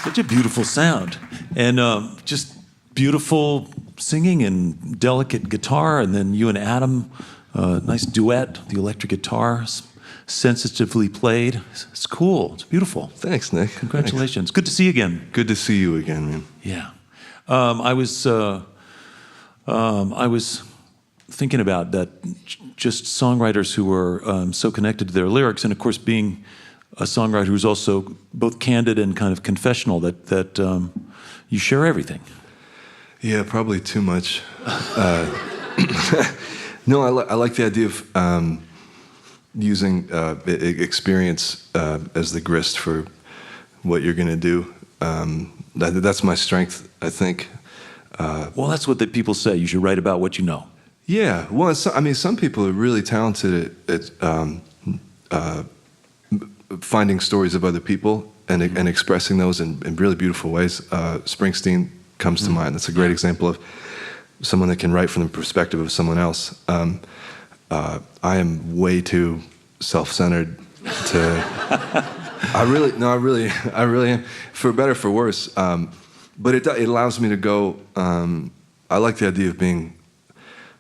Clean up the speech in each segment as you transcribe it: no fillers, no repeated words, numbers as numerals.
Such a beautiful sound, and just beautiful singing and delicate guitar, and then you and Adam, nice duet, the electric guitar, sensitively played. It's cool. It's beautiful. Thanks, Nick. Congratulations. Thanks. Good to see you again. Good to see you again, man. Yeah. I was thinking about that, just songwriters who are so connected to their lyrics, and of course being a songwriter who's also both candid and kind of confessional, that you share everything. Yeah, probably too much. No, I like the idea of using experience as the grist for what you're going to do. That's my strength, I think. Well, that's what the people say. You should write about what you know. Yeah. Well, some people are really talented at finding stories of other people and expressing those in really beautiful ways. Springsteen comes to mind. That's a great example of someone that can write from the perspective of someone else. I am way too self-centered to. I really am, for better or for worse. But it allows me to go. I like the idea of being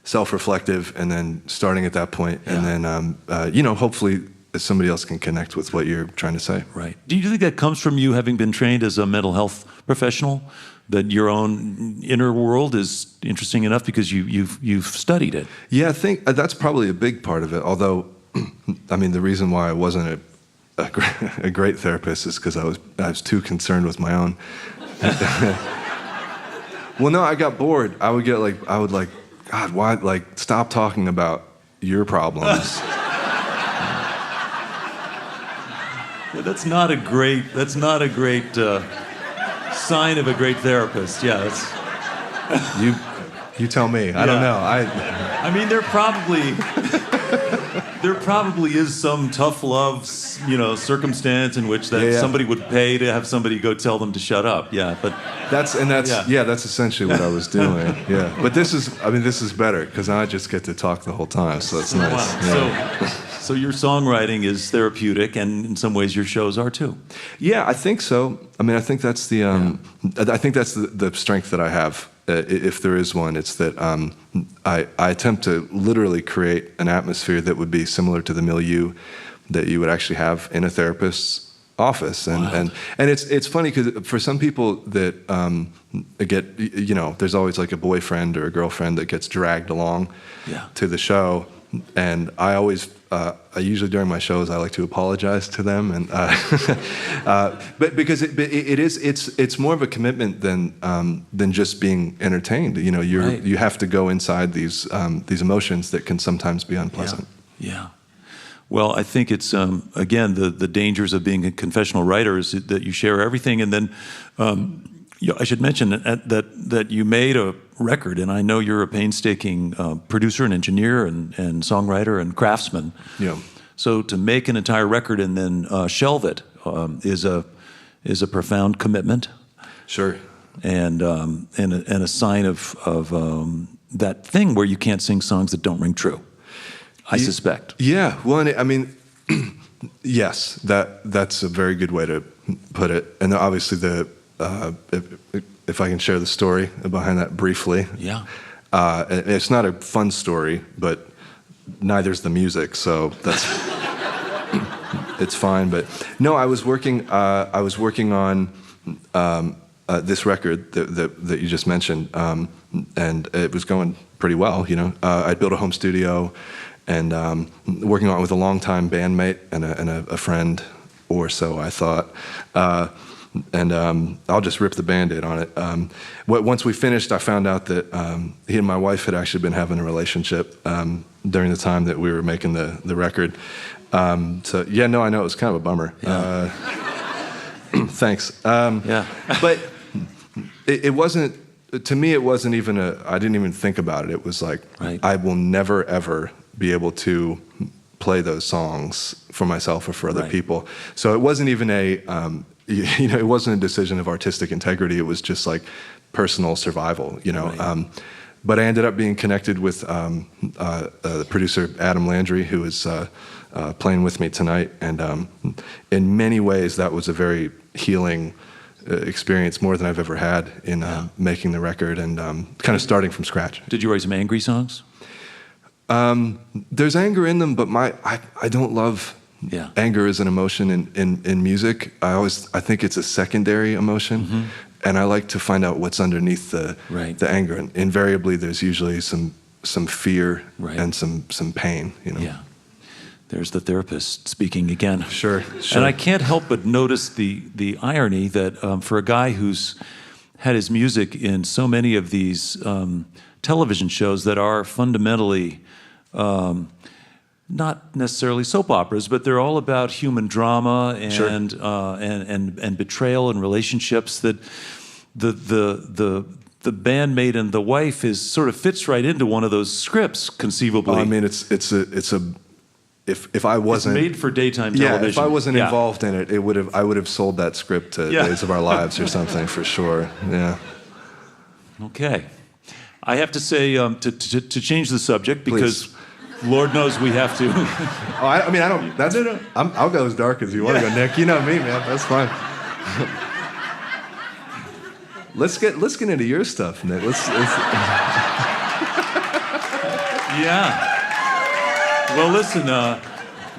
self-reflective and then starting at that point, and then hopefully somebody else can connect with what you're trying to say. Right. Do you think that comes from you having been trained as a mental health professional? That your own inner world is interesting enough because you've studied it? Yeah, I think that's probably a big part of it. Although, I mean, the reason why I wasn't a great therapist is because I was too concerned with my own. Well, no, I got bored. I would God, why? Like, stop talking about your problems. Yeah, that's not a great sign of a great therapist. Yeah, that's. You tell me. I don't know. I mean, there probably is some tough love, circumstance in which somebody would pay to have somebody go tell them to shut up. Yeah, but that's essentially what I was doing. Yeah, but this is better because I just get to talk the whole time, so that's nice. Wow. Yeah. So your songwriting is therapeutic, and in some ways your shows are too. Yeah, I think so. I mean, I think that's the strength that I have. If there is one, it's that I attempt to literally create an atmosphere that would be similar to the milieu that you would actually have in a therapist's office. And it's funny because for some people that get, there's always like a boyfriend or a girlfriend that gets dragged along to the show. And I always, usually during my shows, I like to apologize to them, and but because it's more of a commitment than just being entertained. You have to go inside these emotions that can sometimes be unpleasant. Yeah. Well, I think it's again the dangers of being a confessional writer is that you share everything, and then. I should mention that you made a record, and I know you're a painstaking producer and engineer and songwriter and craftsman. Yeah. So to make an entire record and then shelve it is a profound commitment. Sure. And a sign of that thing where you can't sing songs that don't ring true. I suspect. Yeah. Well, I mean, yes, that's a very good way to put it, and obviously if I can share the story behind that briefly. Yeah. It's not a fun story, but neither's the music, so that's it's fine. But no, I was working on this record that you just mentioned, and it was going pretty well. I'd built a home studio, and working on it with a longtime bandmate and a friend, or so I thought. And I'll just rip the Band-Aid on it. Once we finished, I found out that he and my wife had actually been having a relationship during the time that we were making the record. So yeah, no, I know, it was kind of a bummer. Yeah. Thanks. But it wasn't, to me, it wasn't even I didn't even think about it. It was like, I will never, ever be able to play those songs for myself or for other people. So it wasn't even it wasn't a decision of artistic integrity. It was just like personal survival, But I ended up being connected with the producer Adam Landry, who is playing with me tonight. And in many ways, that was a very healing experience, more than I've ever had in making the record and kind of starting from scratch. Did you write some angry songs? There's anger in them, but I don't love anger as an emotion in music. I think it's a secondary emotion, and I like to find out what's underneath the anger. And invariably, there's usually some fear and some pain. You know. Yeah. There's the therapist speaking again. Sure. And I can't help but notice the irony that for a guy who's had his music in so many of these television shows that are fundamentally not necessarily soap operas, but they're all about human drama and betrayal and relationships, that the bandmate and the wife is sort of fits right into one of those scripts conceivably. Oh, I mean, if I wasn't, it's made for daytime television. If I wasn't involved in it, I would have sold that script to Days of Our Lives or something for sure. Yeah. Okay. I have to say to change the subject, because Lord knows we have to. I mean, I don't. That's no. I'll go as dark as you want to go, Nick. You know me, man. That's fine. Let's get into your stuff, Nick. Yeah. Well, listen.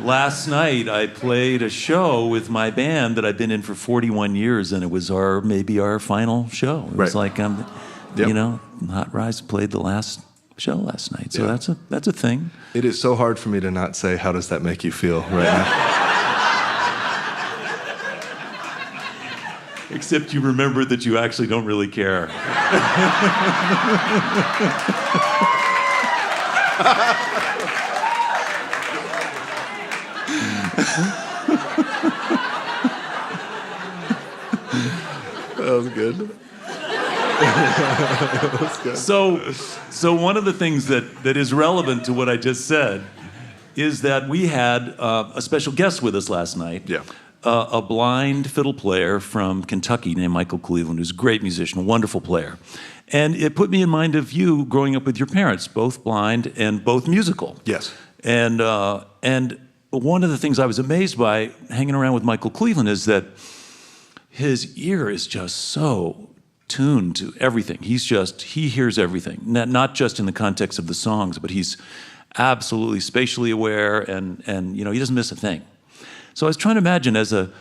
Last night I played a show with my band that I've been in for 41 years, and it was maybe our final show. It was like Hot Rise played the last show last night, so that's a thing. It is so hard for me to not say, how does that make you feel right now? Except you remember that you actually don't really care. That was good. So one of the things that is relevant to what I just said is that we had a special guest with us last night. Yeah. A blind fiddle player from Kentucky named Michael Cleveland, who's a great musician, a wonderful player. And it put me in mind of you growing up with your parents, both blind and both musical. Yes. And one of the things I was amazed by hanging around with Michael Cleveland is that his ear is just so tuned to everything. He hears everything, not just in the context of the songs, but he's absolutely spatially aware, and he doesn't miss a thing. So I was trying to imagine, as a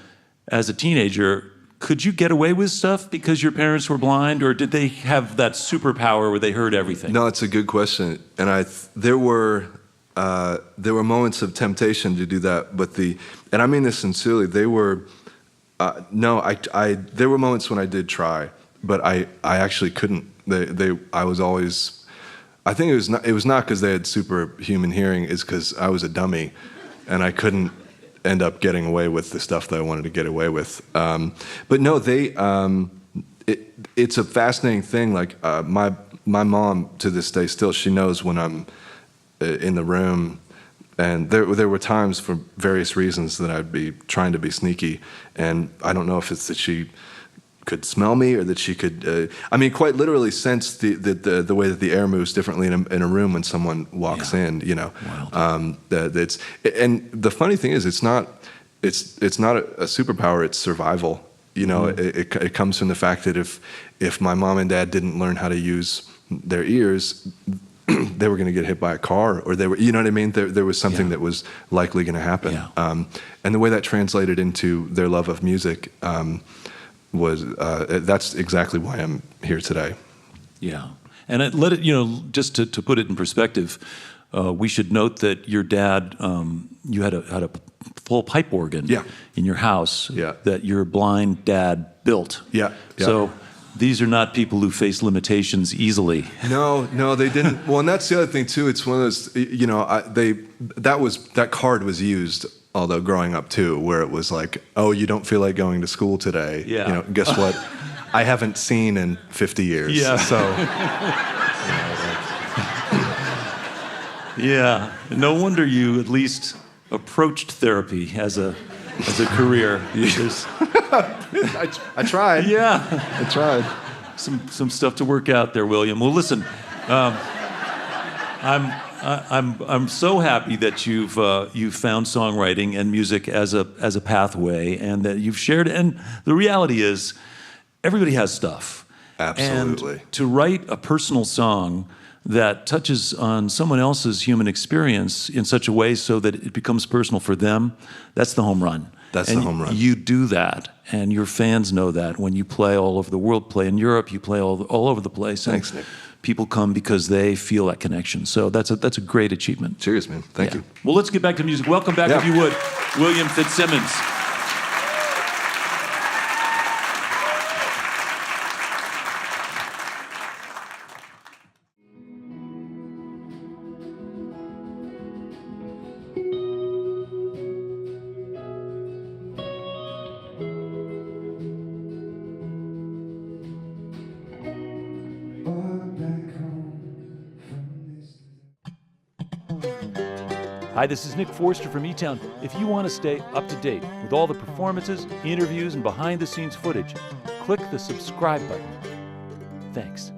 teenager, could you get away with stuff because your parents were blind, or did they have that superpower where they heard everything? No, it's a good question, and there were moments of temptation to do that, but and I mean this sincerely, they were. There were moments when I did try, but I actually couldn't. I was always. I think it was not because they had superhuman hearing. It's because I was a dummy, and I couldn't end up getting away with the stuff that I wanted to get away with. But no, it's a fascinating thing. Like my mom to this day still, she knows when I'm in the room. And there were times, for various reasons, that I'd be trying to be sneaky, and I don't know if it's that she could smell me or that she could, quite literally sense the way that the air moves differently in a room when someone walks in. And the funny thing is, it's not a superpower; it's survival. It comes from the fact that if my mom and dad didn't learn how to use their ears, they were going to get hit by a car, or they were, you know what I mean? There was something that was likely going to happen. Yeah. And the way that translated into their love of music that's exactly why I'm here today. Yeah. And just to put it in perspective, we should note that your dad, you had a full pipe organ in your house that your blind dad built. Yeah. So these are not people who face limitations easily. No, they didn't. Well, and that's the other thing too. It's one of those, that card was used, although growing up too, where it was like, oh, you don't feel like going to school today. Yeah. Guess what? I haven't seen in 50 years. Yeah. So. Yeah. No wonder you at least approached therapy as a career. I tried. Yeah, I tried. Some stuff to work out there, William. Well, listen, I'm so happy that you've found songwriting and music as a pathway, and that you've shared. And the reality is, everybody has stuff. Absolutely. And to write a personal song that touches on someone else's human experience in such a way so that it becomes personal for them, that's the home run. That's and the home run. You do that, and your fans know that when you play all over the world, play in Europe, you play all over the place. Thanks, Nick. People come because they feel that connection. So that's a great achievement. Cheers, man. Thank you. Well, let's get back to music. Welcome back, if you would, William Fitzsimmons. Hi, this is Nick Forster from eTown. If you want to stay up to date with all the performances, interviews, and behind-the-scenes footage, click the subscribe button. Thanks.